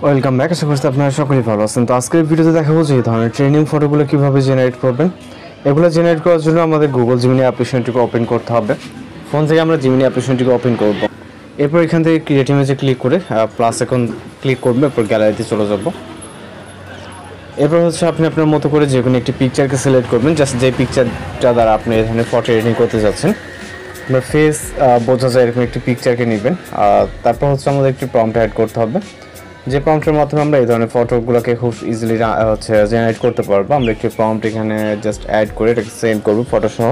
Welcome back. আশা করছি আপনারা সকলেই ভালো আছেন। তো আজকের ভিডিওতে দেখাবো যে এই ধরনের ট্রেনিং ফটোগুলো কীভাবে জেনারেট করবেন। এগুলো জেনারেট করার জন্য আমাদের গুগল জিমিনি অ্যাপ্লিকেশনটিকে ওপেন করতে হবে। ফোন থেকে আমরা জিমিনি অ্যাপ্লিকেশনটিকে ওপেন করব। এরপর এখান থেকে ক্রিয়েট ইমেজে ক্লিক করে প্লাস এখন ক্লিক করবো, এরপর গ্যালারিতে চলে যাব। এরপর আপনি আপনার মতো করে যে কোনো একটি পিকচারকে সিলেক্ট করবেন, জাস্ট যে পিকচারটা দ্বারা আপনি এই ধরনের ফটো এডিটিং করতে যাচ্ছেন। আপনার ফেস বোঝা যায় এরকম একটি পিকচারকে নেবেন। তারপর আমাদের একটি প্রম্পট অ্যাড করতে হবে, যে প্রম্পটের মাধ্যমে আমরা এই ধরনের ফটোগুলোকে খুব ইজিলি জেনারেট করতে পারবো। আমরা একটি প্রম্পট এখানে জাস্ট অ্যাড করে এটাকে সেন্ড করবো ফটো সহ।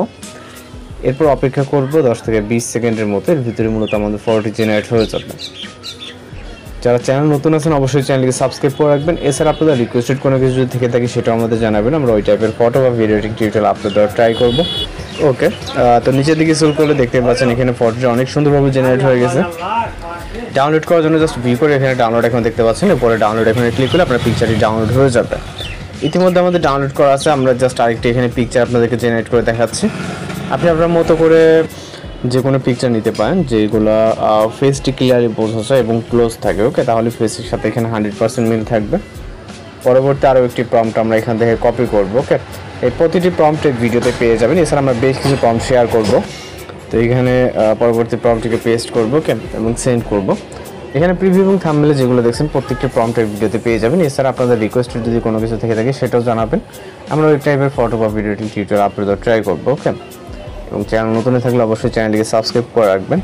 এরপর অপেক্ষা করব 10 থেকে 20 সেকেন্ডের মতো। এর ভিতরে মূলত আমাদের ফটোটি জেনারেট হয়ে যাবে। যারা চ্যানেল নতুন আছেন অবশ্যই চ্যানেলকে সাবস্ক্রাইব করে রাখবেন। এছাড়া আপনাদের রিকোয়েস্টেড কোনো কিছু যদি থেকে থাকে সেটাও আমাদের জানাবেন, আমরা ওই টাইপের ফটো বা ভিডিও এডিটিং টিউটোরিয়াল আপলোড দেওয়ার ট্রাই করব। ওকে, তো নিচের দিকে স্ক্রল করলে দেখতে পাচ্ছেন এখানে ফটোটা অনেক সুন্দরভাবে জেনারেট হয়ে গেছে। ডাউনলোড করার জন্য জাস্ট ভিউ করে এখানে ডাউনলোড এখন দেখতে পাচ্ছেন। এরপরে ডাউনলোড এখানে ক্লিক করলে আপনার পিকচারটি ডাউনলোড হয়ে যাবে। ইতিমধ্যে আমাদের ডাউনলোড করা আছে। আমরা জাস্ট আরেকটি এখানে পিকচার আপনাদেরকে জেনারেট করে দেখাচ্ছি। আপনি আপনার মতো করে যে কোনো পিকচার নিতে পারেন যেগুলো ফেসটি ক্লিয়ারলি বোঝা যায় এবং ক্লোজ থাকে। ওকে, তাহলে ফেসের সাথে এখানে 100% মিল থাকবে। পরবর্তী আরও একটি প্রম্পট আমরা এখান থেকে কপি করব। ওকে, এই প্রতিটি প্রম্পটের ভিডিওতে পেয়ে যাবেন। এছাড়া আমরা বেশ কিছু প্রম্পট শেয়ার করব। তো এখানে পরবর্তী প্রম্পটটিকে পেস্ট করব, ওকে, এবং সেন্ড করব। এখানে প্রিভিউ এবং থাম্বনেলে যেগুলো দেখছেন প্রত্যেকটি প্রম্পটের ভিডিওতে পেয়ে যাবেন। এছাড়া আপনাদের রিকোয়েস্টেড যদি কোনো কিছু থেকে থাকে সেটাও জানাবেন, আমরা ওই টাইপের ফটো বা video editing tutorial upload try করবো। ওকে, এবং চ্যানেল নতুন থাকলে অবশ্যই চ্যানেলটিকে সাবস্ক্রাইব করে রাখবেন।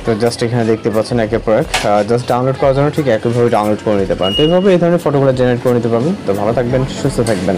তো জাস্ট এখানে দেখতে পাচ্ছেন একের পর এক জাস্ট ডাউনলোড করার জন্য ঠিক একইভাবে ডাউনলোড করে নিতে পারেন। তো এইভাবে এই ধরনের ফটোগুলো জেনারেট করে নিতে পারবেন। তো ভালো থাকবেন, সুস্থ থাকবেন।